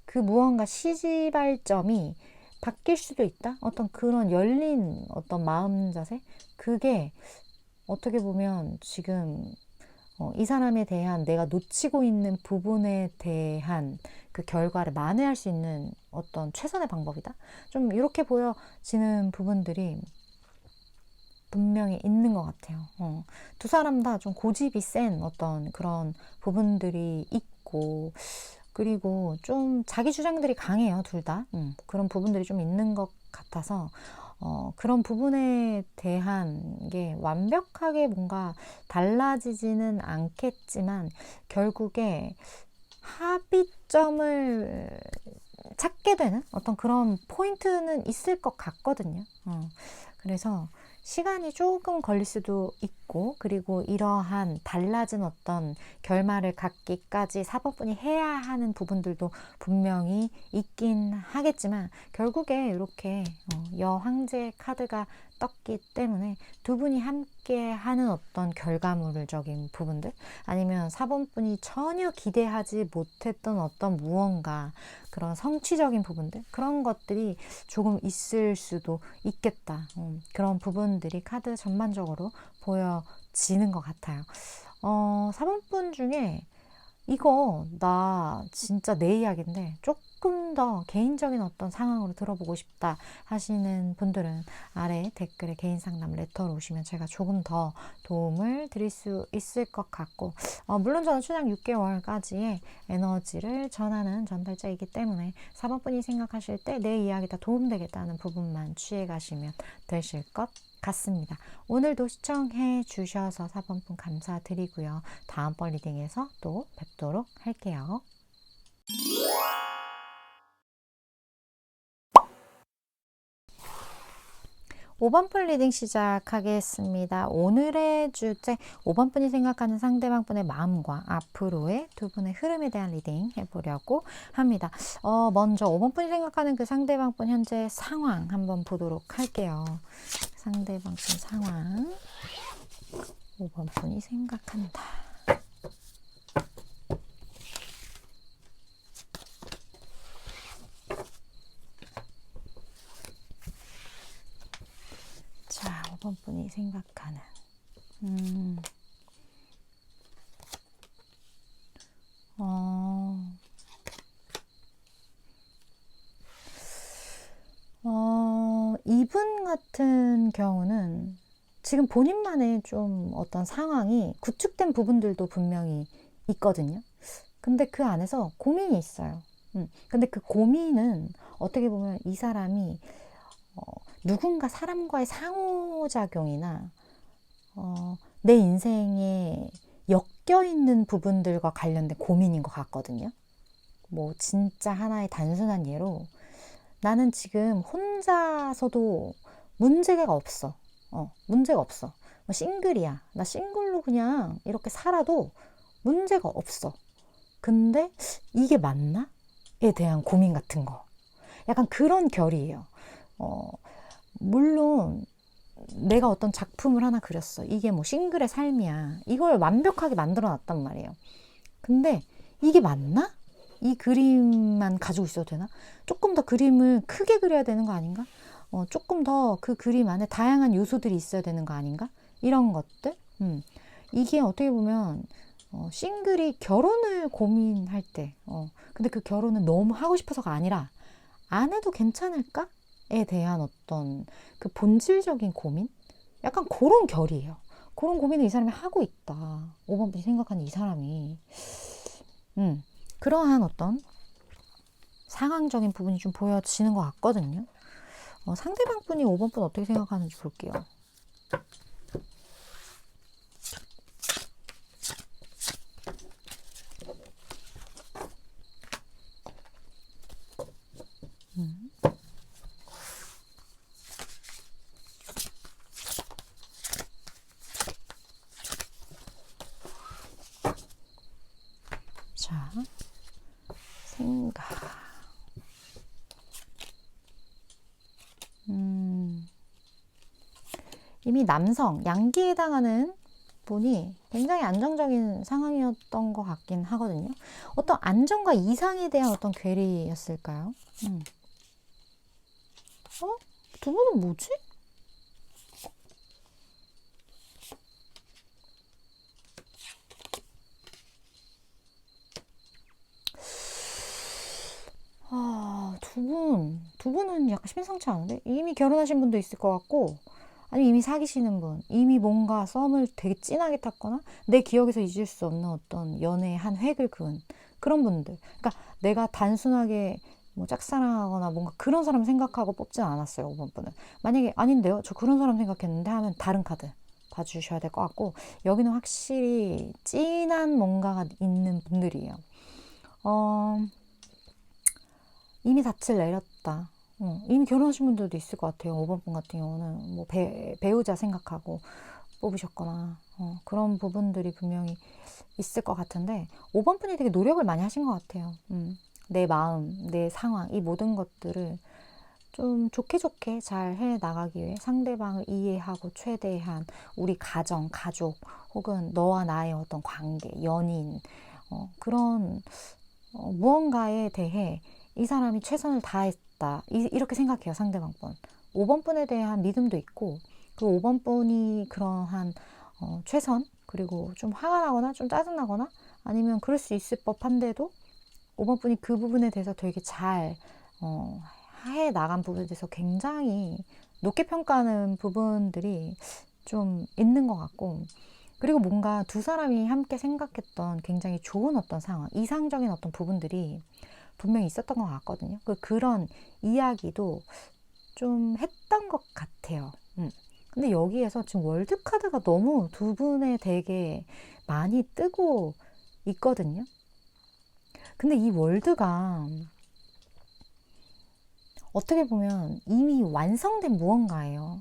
그 무언가 시지발점이 바뀔 수도 있다. 어떤 그런 열린 어떤 마음 자세? 그게 어떻게 보면 지금 이 사람에 대한 내가 놓치고 있는 부분에 대한 그 결과를 만회할 수 있는 어떤 최선의 방법이다. 좀 이렇게 보여지는 부분들이 분명히 있는 것 같아요. 두 사람 다 좀 고집이 센 어떤 그런 부분들이 있고 그리고 좀 자기 주장들이 강해요. 둘 다. 그런 부분들이 좀 있는 것 같아서 그런 부분에 대한 게 완벽하게 뭔가 달라지지는 않겠지만 결국에 합의점을 찾게 되는 어떤 그런 포인트는 있을 것 같거든요. 그래서 시간이 조금 걸릴 수도 있고 그리고 이러한 달라진 어떤 결말을 갖기까지 4번분이 해야 하는 부분들도 분명히 있긴 하겠지만 결국에 이렇게 여황제 카드가 떴기 때문에 두 분이 함께 하는 어떤 결과물적인 부분들 아니면 4번분이 전혀 기대하지 못했던 어떤 무언가 그런 성취적인 부분들 그런 것들이 조금 있을 수도 있겠다. 그런 부분들이 카드 전반적으로 보여지는 것 같아요. 4번분 중에 이거 나 진짜 내 이야기인데 조금 더 개인적인 어떤 상황으로 들어보고 싶다 하시는 분들은 아래 댓글에 개인 상담 레터로 오시면 제가 조금 더 도움을 드릴 수 있을 것 같고 물론 저는 추장 6개월까지의 에너지를 전하는 전달자이기 때문에 4번분이 생각하실 때 내 이야기가 도움되겠다는 부분만 취해 가시면 되실 것 같습니다. 오늘도 시청해 주셔서 4번분 감사드리고요. 다음번 리딩에서 또 뵙도록 할게요. 5번분 리딩 시작하겠습니다. 오늘의 주제 5번분이 생각하는 상대방분의 마음과 앞으로의 두 분의 흐름에 대한 리딩 해보려고 합니다. 먼저 5번분이 생각하는 그 상대방분 현재 상황 한번 보도록 할게요. 상대방분 상황 5번분이 생각한다. 자, 5번분이 생각하는 이분 같은 경우는 지금 본인만의 좀 어떤 상황이 구축된 부분들도 분명히 있거든요. 근데 그 안에서 고민이 있어요. 근데 그 고민은 어떻게 보면 이 사람이 누군가 사람과의 상호작용이나 내 인생에 엮여있는 부분들과 관련된 고민인 것 같거든요. 뭐 진짜 하나의 단순한 예로 나는 지금 혼자서도 문제가 없어. 문제가 없어. 싱글이야. 나 싱글로 그냥 이렇게 살아도 문제가 없어. 근데 이게 맞나? 에 대한 고민 같은 거. 약간 그런 결이에요. 물론 내가 어떤 작품을 하나 그렸어. 이게 뭐 싱글의 삶이야. 이걸 완벽하게 만들어 놨단 말이에요. 근데 이게 맞나? 이 그림만 가지고 있어도 되나? 조금 더 그림을 크게 그려야 되는 거 아닌가? 조금 더 그 그림 안에 다양한 요소들이 있어야 되는 거 아닌가? 이런 것들? 이게 어떻게 보면 싱글이 결혼을 고민할 때 근데 그 결혼은 너무 하고 싶어서가 아니라 안 해도 괜찮을까? 대한 어떤 그 본질적인 고민? 약간 그런 결이에요. 그런 고민을 이 사람이 하고 있다. 5번 분이 생각하는 이 사람이. 그러한 어떤 상황적인 부분이 좀 보여지는 것 같거든요. 상대방 분이 5번 분 어떻게 생각하는지 볼게요. 자, 생각. 이미 남성, 양기에 해당하는 분이 굉장히 안정적인 상황이었던 것 같긴 하거든요. 어떤 안정과 이상에 대한 어떤 괴리였을까요? 두 분은 뭐지? 두 분은 약간 심상치 않은데? 이미 결혼하신 분도 있을 것 같고, 아니 이미 사귀시는 분, 이미 뭔가 썸을 되게 진하게 탔거나, 내 기억에서 잊을 수 없는 어떤 연애의 한 획을 그은 그런 분들. 그러니까 내가 단순하게 뭐 짝사랑하거나 뭔가 그런 사람 생각하고 뽑진 않았어요, 5번 분은. 만약에 아닌데요, 저 그런 사람 생각했는데 하면 다른 카드 봐주셔야 될 것 같고, 여기는 확실히 진한 뭔가가 있는 분들이에요. 이미 닻을 내렸다. 이미 결혼하신 분들도 있을 것 같아요. 5번 분 같은 경우는 뭐 배우자 생각하고 뽑으셨거나 그런 부분들이 분명히 있을 것 같은데 5번 분이 되게 노력을 많이 하신 것 같아요. 내 마음, 내 상황, 이 모든 것들을 좀 좋게 좋게 잘 해 나가기 위해 상대방을 이해하고 최대한 우리 가정, 가족 혹은 너와 나의 어떤 관계, 연인 그런 무언가에 대해 이 사람이 최선을 다했다. 이렇게 생각해요, 상대방 분. 5번 분에 대한 믿음도 있고, 그 5번 분이 그러한 최선, 그리고 좀 화가 나거나 좀 짜증나거나 아니면 그럴 수 있을 법한데도 5번 분이 그 부분에 대해서 되게 잘 해 나간 부분에 대해서 굉장히 높게 평가하는 부분들이 좀 있는 것 같고, 그리고 뭔가 두 사람이 함께 생각했던 굉장히 좋은 어떤 상황, 이상적인 어떤 부분들이 분명히 있었던 것 같거든요. 그런 이야기도 좀 했던 것 같아요. 근데 여기에서 지금 월드카드가 너무 두 분에 되게 많이 뜨고 있거든요. 근데 이 월드가 어떻게 보면 이미 완성된 무언가예요.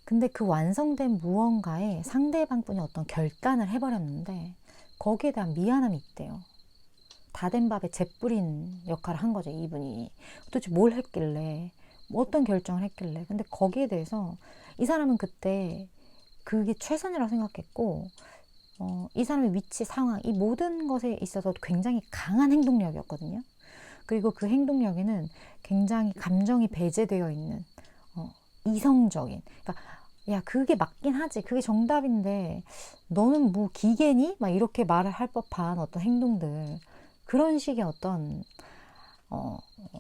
근데 그 완성된 무언가에 상대방 분이 어떤 결단을 해버렸는데 거기에 대한 미안함이 있대요. 다 된 밥에 재뿌린 역할을 한 거죠, 이분이. 도대체 뭘 했길래, 뭐 어떤 결정을 했길래. 근데 거기에 대해서 이 사람은 그때 그게 최선이라고 생각했고, 이 사람의 위치, 상황, 이 모든 것에 있어서 굉장히 강한 행동력이었거든요. 그리고 그 행동력에는 굉장히 감정이 배제되어 있는, 이성적인. 그러니까, 야, 그게 맞긴 하지. 그게 정답인데, 너는 뭐 기계니? 막 이렇게 말을 할 법한 어떤 행동들. 그런 식의 어떤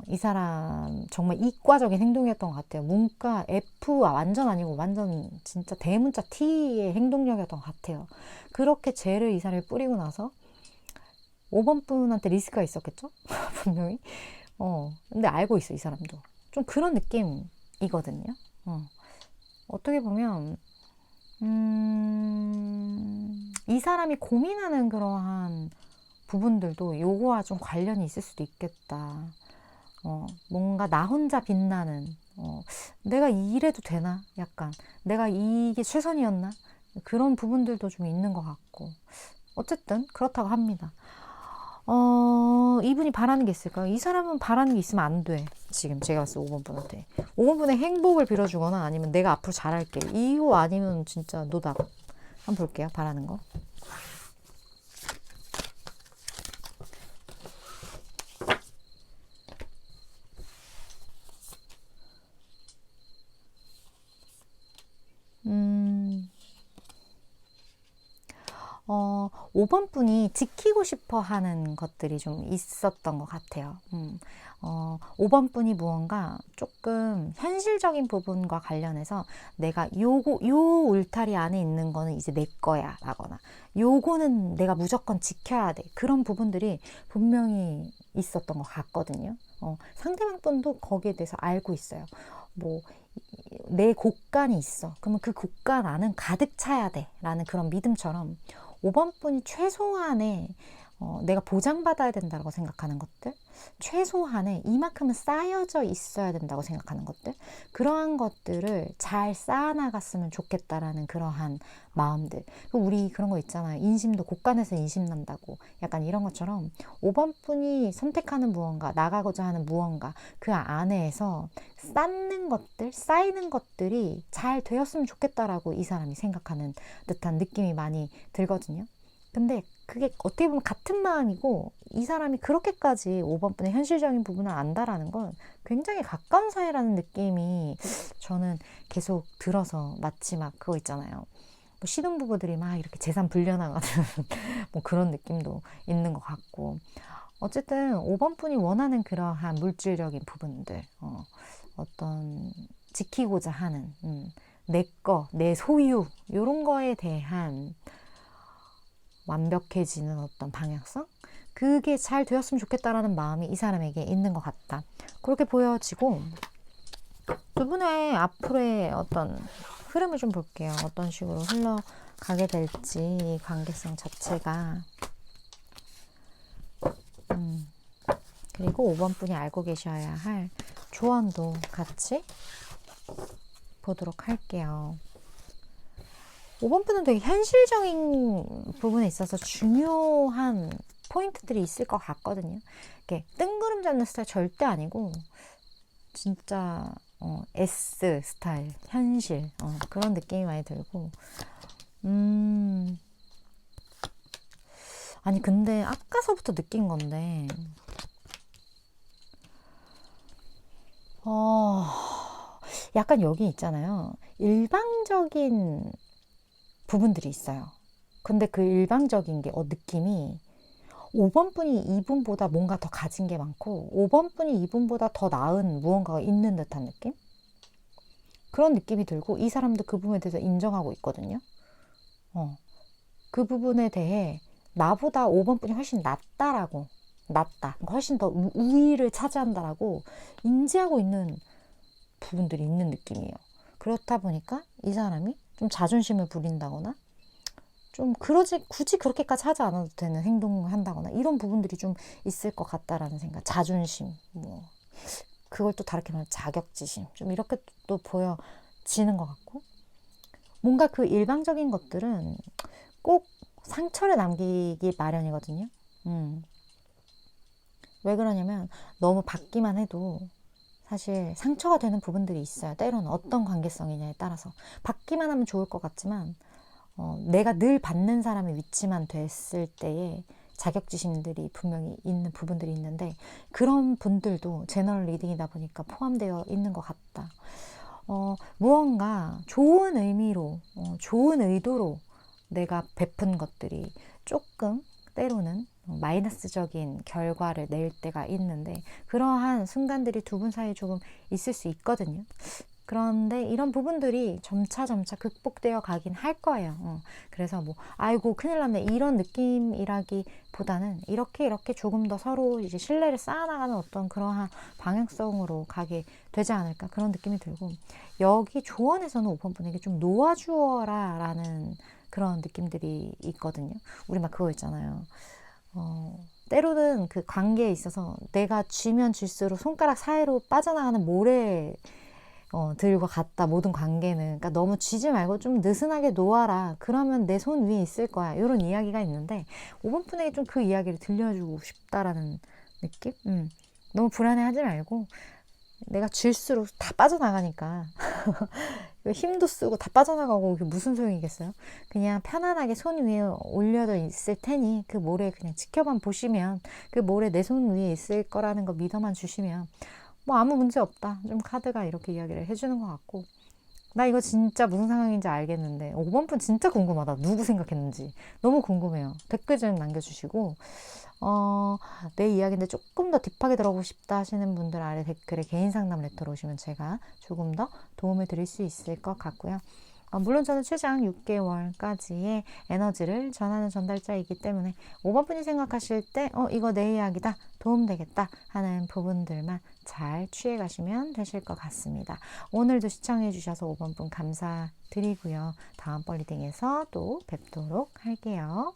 이 사람 정말 이과적인 행동이었던 것 같아요. 문과 F 완전 아니고 완전 진짜 대문자 T의 행동력이었던 것 같아요. 그렇게 죄를 이 사람이 뿌리고 나서 5번 분한테 리스크가 있었겠죠? 분명히. 근데 알고 있어, 이 사람도. 좀 그런 느낌이거든요. 어떻게 보면 이 사람이 고민하는 그러한 부분들도 요거와 좀 관련이 있을 수도 있겠다. 뭔가 나 혼자 빛나는, 내가 이래도 되나? 약간, 내가 이게 최선이었나? 그런 부분들도 좀 있는 것 같고. 어쨌든, 그렇다고 합니다. 이분이 바라는 게 있을까요? 이 사람은 바라는 게 있으면 안 돼. 지금 제가 봤을 때 5번 분한테. 5번 분의 행복을 빌어주거나 아니면 내가 앞으로 잘할게. 이거 아니면 진짜 노답. 한번 볼게요. 바라는 거. 5번 분이 지키고 싶어 하는 것들이 좀 있었던 것 같아요. 5번 분이 무언가 조금 현실적인 부분과 관련해서 내가 요 울타리 안에 있는 거는 이제 내 거야 라거나 요거는 내가 무조건 지켜야 돼. 그런 부분들이 분명히 있었던 것 같거든요. 상대방 분도 거기에 대해서 알고 있어요. 뭐, 내 곳간이 있어. 그러면 그 곳간 안은 가득 차야 돼. 라는 그런 믿음처럼 5번 분이 최소한의 내가 보장받아야 된다고 생각하는 것들, 최소한의 이만큼은 쌓여져 있어야 된다고 생각하는 것들, 그러한 것들을 잘 쌓아나갔으면 좋겠다라는 그러한 마음들. 우리 그런 거 있잖아요. 인심도 곳간에서 인심 난다고. 약간 이런 것처럼 5번 분이 선택하는 무언가, 나가고자 하는 무언가, 그 안에서 쌓는 것들, 쌓이는 것들이 잘 되었으면 좋겠다라고 이 사람이 생각하는 듯한 느낌이 많이 들거든요. 근데 그게 어떻게 보면 같은 마음이고 이 사람이 그렇게까지 5번 분의 현실적인 부분을 안다라는 건 굉장히 가까운 사이라는 느낌이 저는 계속 들어서 마치 막 그거 있잖아요. 뭐 신혼부부들이 막 이렇게 재산 불려나가는 뭐 그런 느낌도 있는 것 같고 어쨌든 5번 분이 원하는 그러한 물질적인 부분들 어떤 지키고자 하는 내 거, 내 소유 이런 거에 대한 완벽해지는 어떤 방향성? 그게 잘 되었으면 좋겠다라는 마음이 이 사람에게 있는 것 같다. 그렇게 보여지고 두 분의 앞으로의 어떤 흐름을 좀 볼게요. 어떤 식으로 흘러가게 될지 이 관계성 자체가 그리고 5번 분이 알고 계셔야 할 조언도 같이 보도록 할게요. 5번 분은 되게 현실적인 부분에 있어서 중요한 포인트들이 있을 것 같거든요. 이렇게 뜬구름 잡는 스타일 절대 아니고 진짜 S 스타일, 현실 그런 느낌이 많이 들고 아니 근데 아까서부터 느낀 건데 약간 여기 있잖아요. 일방적인 부분들이 있어요. 근데 그 일방적인 게 느낌이 5번 분이 2분보다 뭔가 더 가진 게 많고 5번 분이 2분보다 더 나은 무언가가 있는 듯한 느낌? 그런 느낌이 들고 이 사람도 그 부분에 대해서 인정하고 있거든요. 그 부분에 대해 나보다 5번 분이 훨씬 낫다. 훨씬 더 우위를 차지한다라고 인지하고 있는 부분들이 있는 느낌이에요. 그렇다 보니까 이 사람이 좀 자존심을 부린다거나 좀 굳이 그렇게까지 하지 않아도 되는 행동을 한다거나 이런 부분들이 좀 있을 것 같다라는 생각. 자존심, 뭐 그걸 또 다르게 말하면 자격지심, 좀 이렇게 또 보여지는 것 같고 뭔가 그 일방적인 것들은 꼭 상처를 남기기 마련이거든요. 왜 그러냐면 너무 받기만 해도 사실 상처가 되는 부분들이 있어요. 때로는 어떤 관계성이냐에 따라서 받기만 하면 좋을 것 같지만 내가 늘 받는 사람의 위치만 됐을 때에 자격지심들이 분명히 있는 부분들이 있는데 그런 분들도 제너럴 리딩이다 보니까 포함되어 있는 것 같다. 무언가 좋은 의미로 좋은 의도로 내가 베푼 것들이 조금 때로는 마이너스적인 결과를 낼 때가 있는데 그러한 순간들이 두 분 사이에 조금 있을 수 있거든요. 그런데 이런 부분들이 점차 극복되어 가긴 할 거예요. 그래서 뭐 아이고 큰일 났네 이런 느낌이라기보다는 이렇게 조금 더 서로 이제 신뢰를 쌓아나가는 어떤 그러한 방향성으로 가게 되지 않을까 그런 느낌이 들고 여기 조언에서는 5번 분에게 좀 놓아주어라 라는 그런 느낌들이 있거든요. 우리 막 그거 있잖아요. 때로는 그 관계에 있어서 내가 쥐면 쥘수록 손가락 사이로 빠져나가는 모래 들과 같다 모든 관계는. 그러니까 너무 쥐지 말고 좀 느슨하게 놓아라. 그러면 내 손 위에 있을 거야. 이런 이야기가 있는데 5번 분에게 좀 그 이야기를 들려주고 싶다라는 느낌? 너무 불안해하지 말고 내가 쥘수록 다 빠져나가니까 힘도 쓰고 다 빠져나가고 그게 무슨 소용이겠어요? 그냥 편안하게 손 위에 올려져 있을 테니 그 모래 그냥 지켜만 보시면 그 모래 내 손 위에 있을 거라는 거 믿어만 주시면 뭐 아무 문제 없다. 좀 카드가 이렇게 이야기를 해주는 것 같고 나 이거 진짜 무슨 상황인지 알겠는데 5번 분 진짜 궁금하다. 누구 생각했는지 너무 궁금해요. 댓글 좀 남겨주시고 내 이야기인데 조금 더 딥하게 들어보고 싶다 하시는 분들 아래 댓글에 개인 상담 레터로 오시면 제가 조금 더 도움을 드릴 수 있을 것 같고요. 물론 저는 최장 6개월까지의 에너지를 전하는 전달자이기 때문에 5번 분이 생각하실 때 이거 내 이야기다, 도움되겠다 하는 부분들만 잘 취해 가시면 되실 것 같습니다. 오늘도 시청해 주셔서 5번 분 감사드리고요. 다음번 리딩에서 또 뵙도록 할게요.